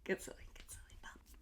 Get silly.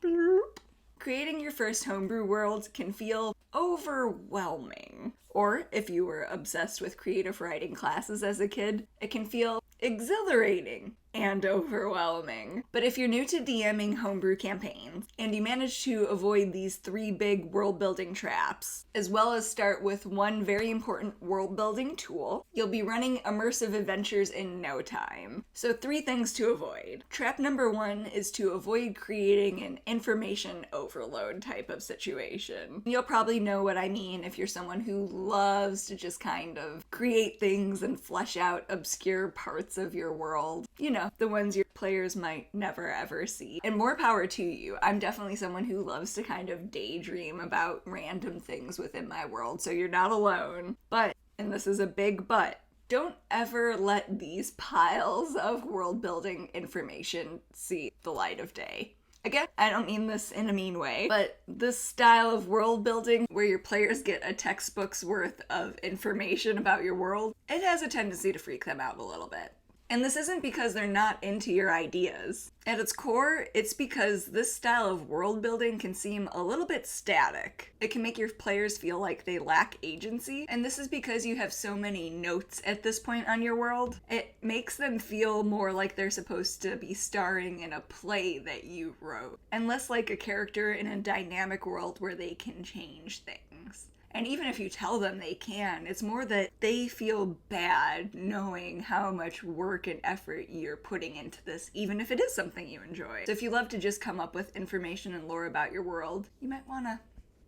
Bloop. Creating your first homebrew world can feel overwhelming. Or, if you were obsessed with creative writing classes as a kid, it can feel exhilarating and overwhelming. But if you're new to DMing homebrew campaigns, and you manage to avoid these 3 big world-building traps, as well as start with one very important world-building tool, you'll be running immersive adventures in no time. So 3 things to avoid. Trap number 1 is to avoid creating an information overload type of situation. You'll probably know what I mean if you're someone who loves to just kind of create things and flesh out obscure parts of your world. You know, the ones your players might never ever see. And more power to you. I'm definitely someone who loves to kind of daydream about random things within my world, so you're not alone. But, and this is a big but, don't ever let these piles of world building information see the light of day. Again, I don't mean this in a mean way, but this style of world building where your players get a textbook's worth of information about your world, it has a tendency to freak them out a little bit. And this isn't because they're not into your ideas. At its core, it's because this style of world building can seem a little bit static. It can make your players feel like they lack agency, and this is because you have so many notes at this point on your world. It makes them feel more like they're supposed to be starring in a play that you wrote, and less like a character in a dynamic world where they can change things. And even if you tell them they can, it's more that they feel bad knowing how much work and effort you're putting into this, even if it is something you enjoy. So if you love to just come up with information and lore about your world, you might want to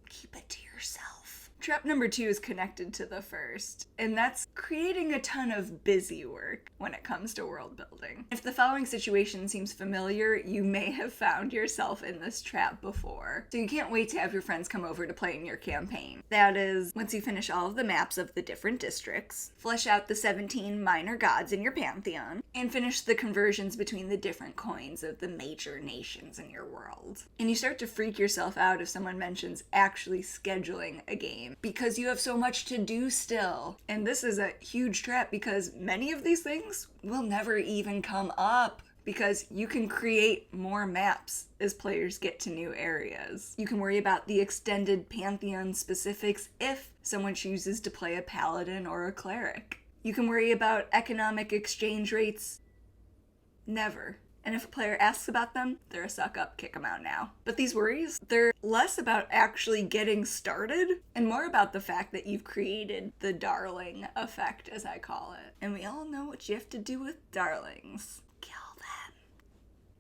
keep it to yourself. Trap number 2 is connected to the first, and that's creating a ton of busy work when it comes to world building. If the following situation seems familiar, you may have found yourself in this trap before. So you can't wait to have your friends come over to play in your campaign. That is, once you finish all of the maps of the different districts, flesh out the 17 minor gods in your pantheon, and finish the conversions between the different coins of the major nations in your world. And you start to freak yourself out if someone mentions actually scheduling a game, because you have so much to do still. And this is a huge trap because many of these things will never even come up, because you can create more maps as players get to new areas. You can worry about the extended pantheon specifics if someone chooses to play a paladin or a cleric. You can worry about economic exchange rates. Never. And if a player asks about them, they're a suck up, kick them out now. But these worries, they're less about actually getting started and more about the fact that you've created the darling effect, as I call it. And we all know what you have to do with darlings. Kill them.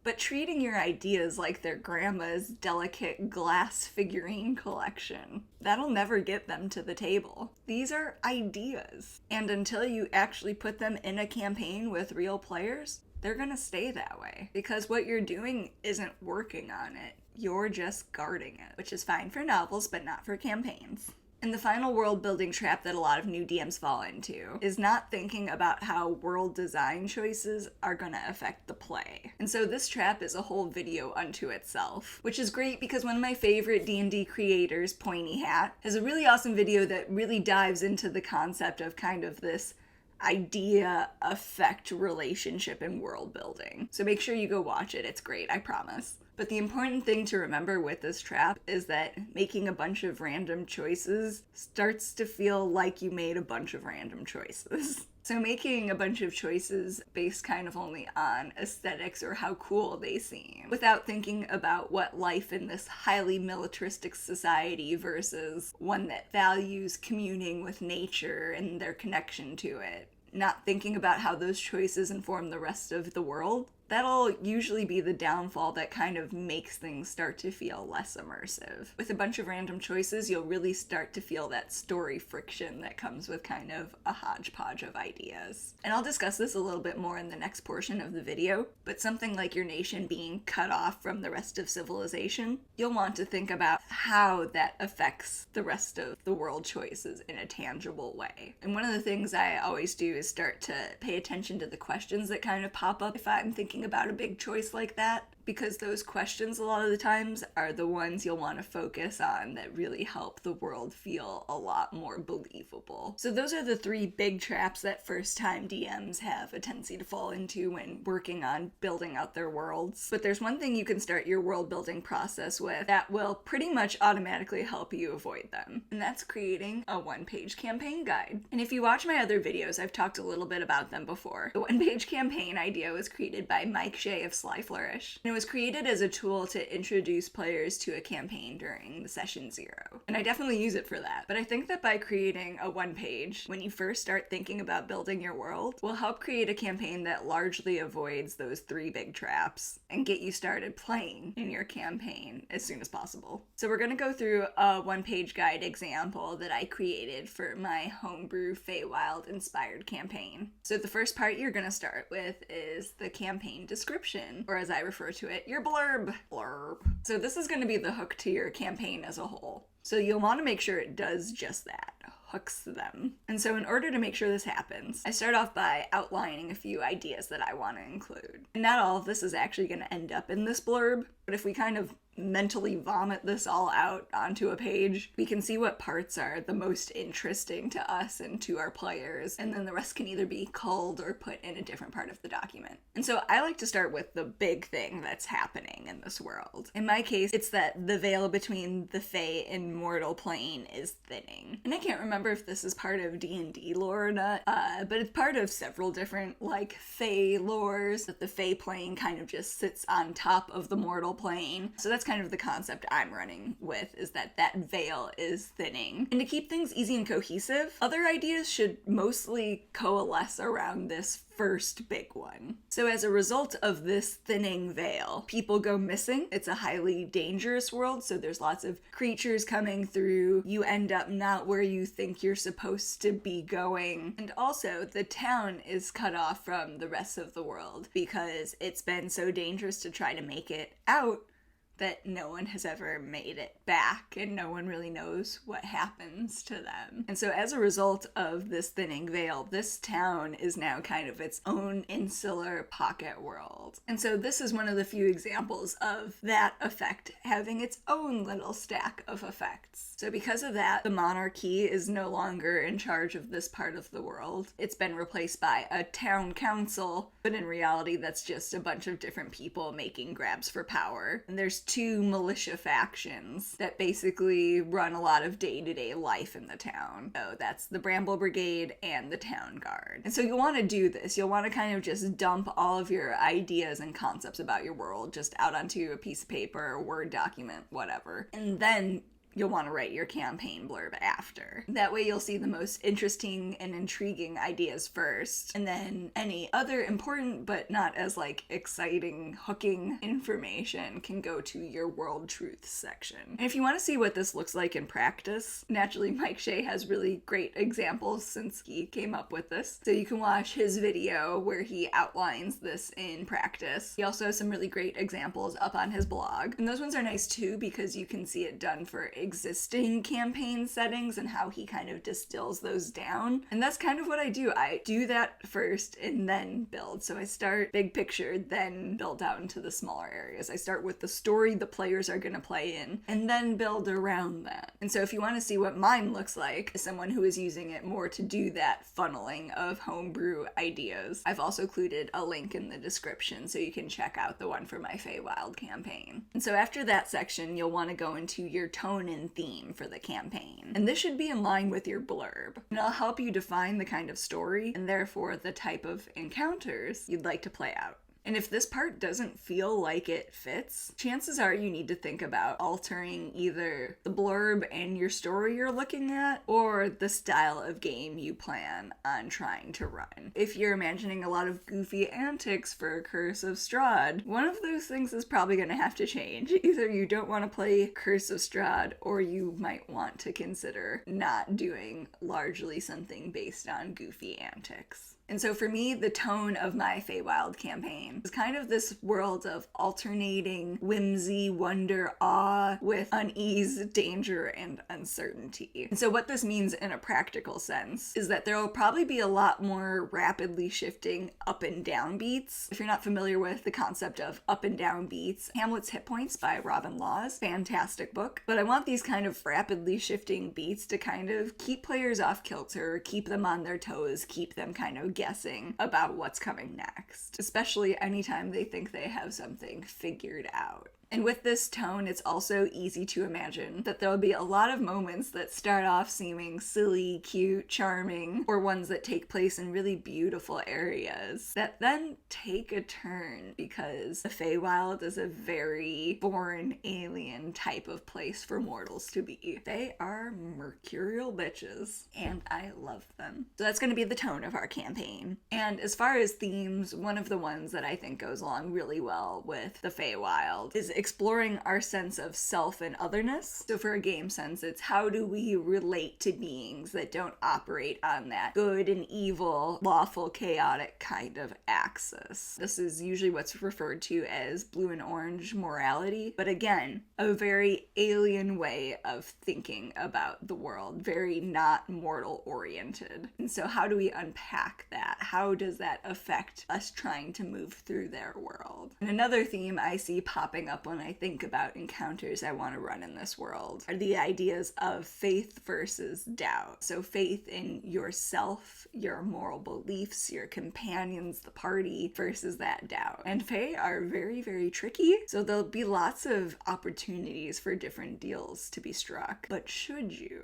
But treating your ideas like their grandma's delicate glass figurine collection, that'll never get them to the table. These are ideas. And until you actually put them in a campaign with real players, they're gonna stay that way, because what you're doing isn't working on it. You're just guarding it, which is fine for novels, but not for campaigns. And the final world building trap that a lot of new DMs fall into is not thinking about how world design choices are gonna affect the play. And so this trap is a whole video unto itself, which is great because one of my favorite D&D creators, Pointy Hat, has a really awesome video that really dives into the concept of kind of this idea effect relationship in world building. So make sure you go watch it. It's great, I promise. But the important thing to remember with this trap is that making a bunch of random choices starts to feel like you made a bunch of random choices. So making a bunch of choices based kind of only on aesthetics or how cool they seem, without thinking about what life in this highly militaristic society versus one that values communing with nature and their connection to it, not thinking about how those choices inform the rest of the world, that'll usually be the downfall that kind of makes things start to feel less immersive. With a bunch of random choices, you'll really start to feel that story friction that comes with kind of a hodgepodge of ideas. And I'll discuss this a little bit more in the next portion of the video, but something like your nation being cut off from the rest of civilization, you'll want to think about how that affects the rest of the world choices in a tangible way. And one of the things I always do is start to pay attention to the questions that kind of pop up if I'm thinking about a big choice like that, because those questions a lot of the times are the ones you'll want to focus on that really help the world feel a lot more believable. So those are the 3 big traps that first-time DMs have a tendency to fall into when working on building out their worlds. But there's one thing you can start your world building process with that will pretty much automatically help you avoid them, and that's creating a 1-page campaign guide. And if you watch my other videos, I've talked a little bit about them before. The 1-page campaign idea was created by Mike Shea of Sly Flourish, and it was created as a tool to introduce players to a campaign during the session 0. And I definitely use it for that. But I think that by creating a 1-page, when you first start thinking about building your world, will help create a campaign that largely avoids those 3 big traps and get you started playing in your campaign as soon as possible. So we're going to go through a 1-page guide example that I created for my homebrew Feywild inspired campaign. So the first part you're going to start with is the campaign description, or as I refer to it, your blurb. So this is going to be the hook to your campaign as a whole. So you'll want to make sure it does just that. Hooks them. And so in order to make sure this happens, I start off by outlining a few ideas that I want to include. And not all of this is actually going to end up in this blurb, but if we kind of mentally vomit this all out onto a page, we can see what parts are the most interesting to us and to our players, and then the rest can either be culled or put in a different part of the document. And so I like to start with the big thing that's happening in this world. In my case, it's that the veil between the Fey and mortal plane is thinning. And I can't remember if this is part of D&D lore or not, but it's part of several different, like, Fey lores, that the Fey plane kind of just sits on top of the mortal plane. So that's kind of the concept I'm running with, is that that veil is thinning. And to keep things easy and cohesive, other ideas should mostly coalesce around this first big one. So as a result of this thinning veil, people go missing. It's a highly dangerous world, so there's lots of creatures coming through. You end up not where you think you're supposed to be going. And also, the town is cut off from the rest of the world because it's been so dangerous to try to make it out that no one has ever made it back, and no one really knows what happens to them. And so as a result of this thinning veil, this town is now kind of its own insular pocket world. And so this is one of the few examples of that effect having its own little stack of effects. So because of that, the monarchy is no longer in charge of this part of the world. It's been replaced by a town council, but in reality that's just a bunch of different people making grabs for power. And there's 2 militia factions that basically run a lot of day-to-day life in the town. So that's the Bramble Brigade and the Town Guard. And so you'll want to do this. You'll want to kind of just dump all of your ideas and concepts about your world just out onto a piece of paper, a Word document, whatever. And then you'll want to write your campaign blurb after. That way you'll see the most interesting and intriguing ideas first, and then any other important but not as exciting hooking information can go to your world truths section. And if you want to see what this looks like in practice, naturally Mike Shea has really great examples since he came up with this. So you can watch his video where he outlines this in practice. He also has some really great examples up on his blog. And those ones are nice too because you can see it done for existing campaign settings and how he kind of distills those down. And that's kind of what I do. I do that first and then build. So I start big picture, then build out into the smaller areas. I start with the story the players are going to play in and then build around that. And so if you want to see what mine looks like as someone who is using it more to do that funneling of homebrew ideas, I've also included a link in the description so you can check out the one for my Feywild campaign. And so after that section, you'll want to go into your tone and theme for the campaign. And this should be in line with your blurb. And it'll help you define the kind of story and therefore the type of encounters you'd like to play out. And if this part doesn't feel like it fits, chances are you need to think about altering either the blurb and your story you're looking at, or the style of game you plan on trying to run. If you're imagining a lot of goofy antics for Curse of Strahd, one of those things is probably going to have to change. Either you don't want to play Curse of Strahd, or you might want to consider not doing largely something based on goofy antics. And so for me, the tone of my Feywild campaign is kind of this world of alternating whimsy, wonder, awe with unease, danger, and uncertainty. And so what this means in a practical sense is that there will probably be a lot more rapidly shifting up and down beats. If you're not familiar with the concept of up and down beats, Hamlet's Hit Points by Robin Laws, fantastic book. But I want these kind of rapidly shifting beats to kind of keep players off kilter, keep them on their toes, keep them kind of guessing about what's coming next, especially anytime they think they have something figured out. And with this tone, it's also easy to imagine that there'll be a lot of moments that start off seeming silly, cute, charming, or ones that take place in really beautiful areas that then take a turn because the Feywild is a very foreign, alien type of place for mortals to be. They are mercurial bitches, and I love them. So that's going to be the tone of our campaign. And as far as themes, one of the ones that I think goes along really well with the Feywild is exploring our sense of self and otherness. So for a game sense, it's how do we relate to beings that don't operate on that good and evil, lawful, chaotic kind of axis. This is usually what's referred to as blue and orange morality, but again, a very alien way of thinking about the world, very not mortal oriented. And so how do we unpack that? How does that affect us trying to move through their world? And another theme I see popping up when I think about encounters I want to run in this world are the ideas of faith versus doubt. So faith in yourself, your moral beliefs, your companions, the party, versus that doubt. And Fae are very, very tricky, so there'll be lots of opportunities for different deals to be struck. But should you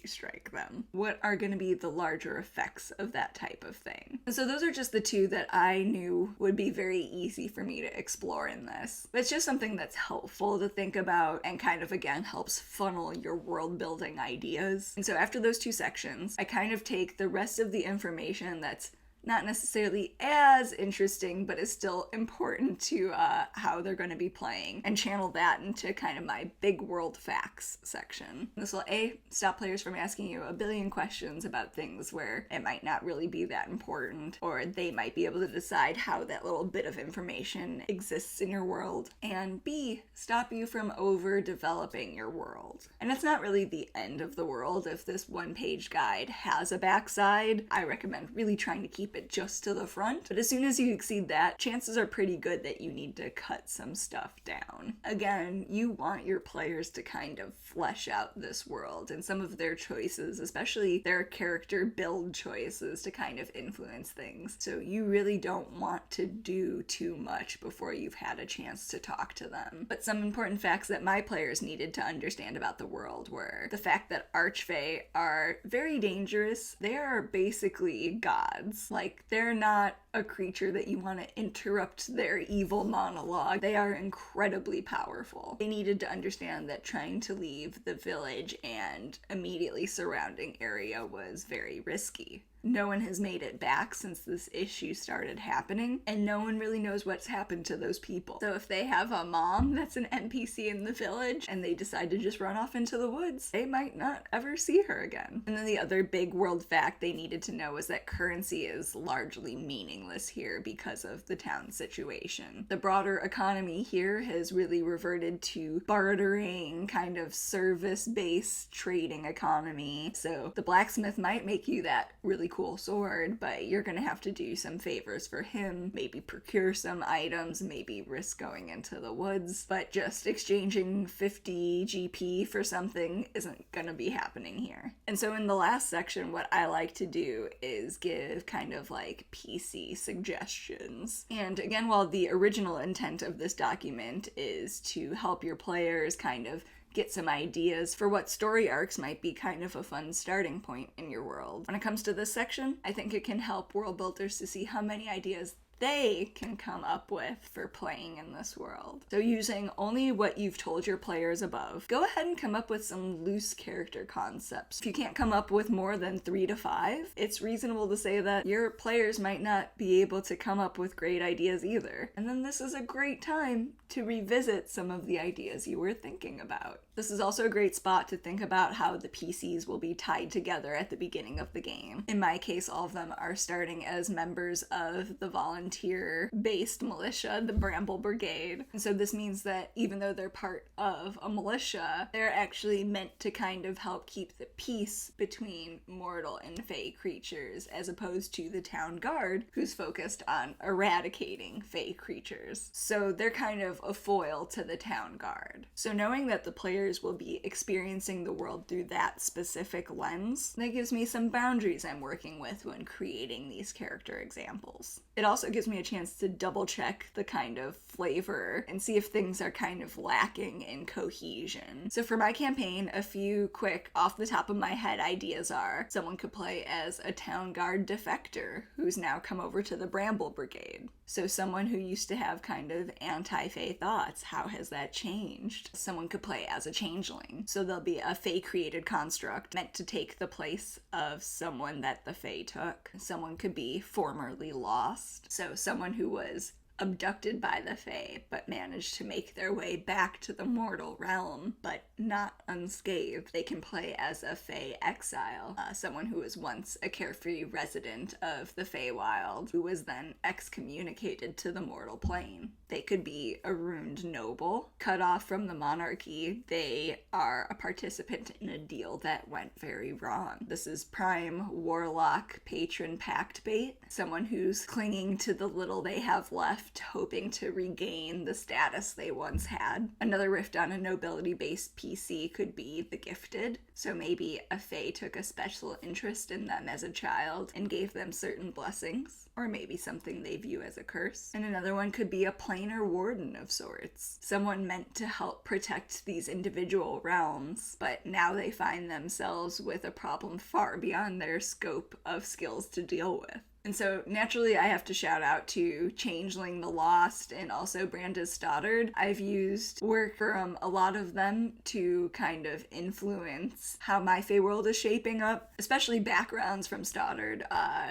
strike them? What are going to be the larger effects of that type of thing? And so those are just the two that I knew would be very easy for me to explore in this. It's just something that's helpful to think about and kind of, again, helps funnel your world building ideas. And so after those two sections, I kind of take the rest of the information that's not necessarily as interesting, but is still important to how they're going to be playing, and channel that into kind of my big world facts section. This will stop players from asking you a billion questions about things where it might not really be that important, or they might be able to decide how that little bit of information exists in your world, and B, stop you from over developing your world. And it's not really the end of the world. If this one-page guide has a backside, I recommend really trying to keep it just to the front. But as soon as you exceed that, chances are pretty good that you need to cut some stuff down. Again, you want your players to kind of flesh out this world and some of their choices, especially their character build choices, to kind of influence things. So you really don't want to do too much before you've had a chance to talk to them. But some important facts that my players needed to understand about the world were the fact that Archfey are very dangerous. They are basically gods. Like, they're not a creature that you want to interrupt their evil monologue. They are incredibly powerful. They needed to understand that trying to leave the village and immediately surrounding area was very risky. No one has made it back since this issue started happening, and no one really knows what's happened to those people. So if they have a mom that's an NPC in the village and they decide to just run off into the woods, they might not ever see her again. And then the other big world fact they needed to know was that currency is largely meaningless here because of the town situation. The broader economy here has really reverted to bartering, kind of service-based trading economy. So the blacksmith might make you that really cool sword, but you're gonna have to do some favors for him, maybe procure some items, maybe risk going into the woods, but just exchanging 50 GP for something isn't gonna be happening here. And so in the last section, what I like to do is give kind of like PC suggestions. And again, while the original intent of this document is to help your players kind of get some ideas for what story arcs might be kind of a fun starting point in your world. When it comes to this section, I think it can help world builders to see how many ideas they can come up with for playing in this world. So using only what you've told your players above, go ahead and come up with some loose character concepts. If you can't come up with more than 3 to 5, it's reasonable to say that your players might not be able to come up with great ideas either. And then this is a great time to revisit some of the ideas you were thinking about. This is also a great spot to think about how the PCs will be tied together at the beginning of the game. In my case, all of them are starting as members of the volunteer-based militia, the Bramble Brigade. And so this means that even though they're part of a militia, they're actually meant to kind of help keep the peace between mortal and fey creatures, as opposed to the town guard, who's focused on eradicating fey creatures. So they're kind of a foil to the town guard. So knowing that the players will be experiencing the world through that specific lens, that gives me some boundaries I'm working with when creating these character examples. It also gives me a chance to double check the kind of flavor and see if things are kind of lacking in cohesion. So for my campaign, a few quick off the top of my head ideas are someone could play as a town guard defector who's now come over to the Bramble Brigade. So someone who used to have kind of anti-fey thoughts, how has that changed? Someone could play as a changeling. So there'll be a fey created construct meant to take the place of someone that the fey took. Someone could be formerly lost. So someone who was abducted by the Fae, but managed to make their way back to the mortal realm, but not unscathed. They can play as a Fae exile, someone who was once a carefree resident of the Feywild, who was then excommunicated to the mortal plane. They could be a ruined noble, cut off from the monarchy. They are a participant in a deal that went very wrong. This is prime warlock patron pact bait, someone who's clinging to the little they have left, hoping to regain the status they once had. Another rift on a nobility-based PC could be the gifted, so maybe a Fae took a special interest in them as a child and gave them certain blessings, or maybe something they view as a curse. And another one could be a planar warden of sorts, someone meant to help protect these individual realms, but now they find themselves with a problem far beyond their scope of skills to deal with. And so naturally I have to shout out to Changeling the Lost and also Brandes Stoddard. I've used work from a lot of them to kind of influence how my Fey world is shaping up, especially backgrounds from Stoddard.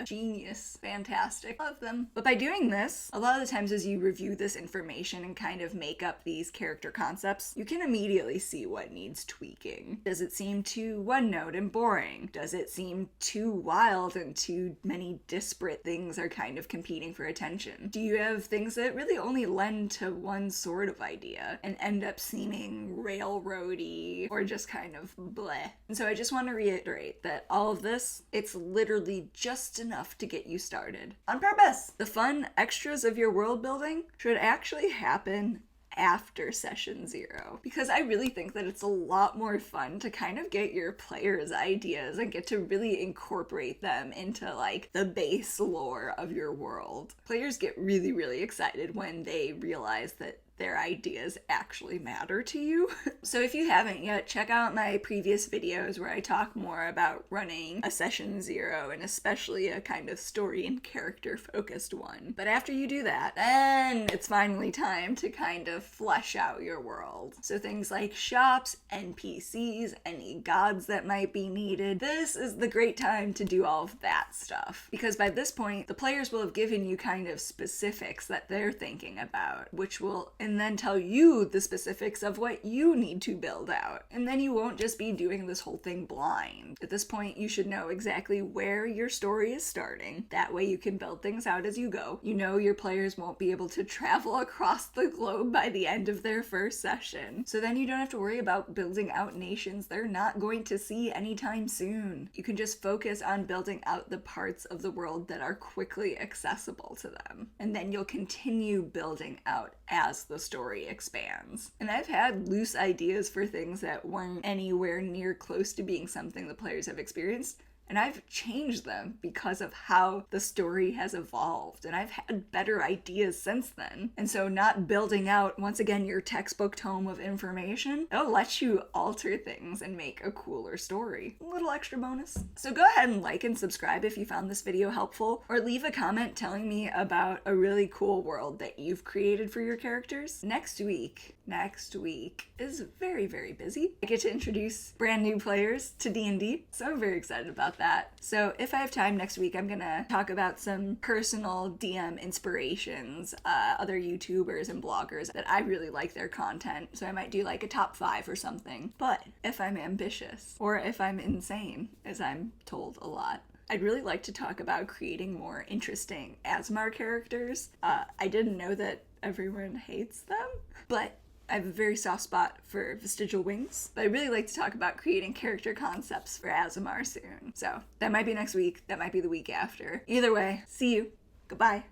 Genius, fantastic, love them. But by doing this, a lot of the times as you review this information and kind of make up these character concepts, you can immediately see what needs tweaking. Does it seem too one-note and boring? Does it seem too wild and too many disparate things are kind of competing for attention? Do you have things that really only lend to one sort of idea and end up seeming railroady or just kind of bleh? And so I just want to reiterate that all of this, it's literally just enough to get you started. On purpose! The fun extras of your world building should actually happen after session 0, because I really think that it's a lot more fun to kind of get your players' ideas and get to really incorporate them into like the base lore of your world. Players get really, really excited when they realize that their ideas actually matter to you. So if you haven't yet, check out my previous videos where I talk more about running a session 0 and especially a kind of story and character focused one. But after you do that, then it's finally time to kind of flesh out your world. So things like shops, NPCs, any gods that might be needed. This is the great time to do all of that stuff. Because by this point, the players will have given you kind of specifics that they're thinking about, which will and then tell you the specifics of what you need to build out. And then you won't just be doing this whole thing blind. At this point, you should know exactly where your story is starting. That way you can build things out as you go. You know your players won't be able to travel across the globe by the end of their first session. So then you don't have to worry about building out nations they're not going to see anytime soon. You can just focus on building out the parts of the world that are quickly accessible to them. And then you'll continue building out as the story expands. And I've had loose ideas for things that weren't anywhere near close to being something the players have experienced, and I've changed them because of how the story has evolved, and I've had better ideas since then. And so not building out, once again, your textbook tome of information, it'll let you alter things and make a cooler story. A little extra bonus. So go ahead and like and subscribe if you found this video helpful, or leave a comment telling me about a really cool world that you've created for your characters. Next week is very, very busy. I get to introduce brand new players to D&D, so I'm very excited about that. So if I have time next week, I'm gonna talk about some personal DM inspirations, other YouTubers and bloggers that I really like their content, so I might do like a top 5 or something. But if I'm ambitious, or if I'm insane, as I'm told a lot, I'd really like to talk about creating more interesting Aasimar characters. I didn't know that everyone hates them, but I have a very soft spot for vestigial wings, but I'd really like to talk about creating character concepts for Aasimar soon. So that might be next week, that might be the week after. Either way, see you. Goodbye.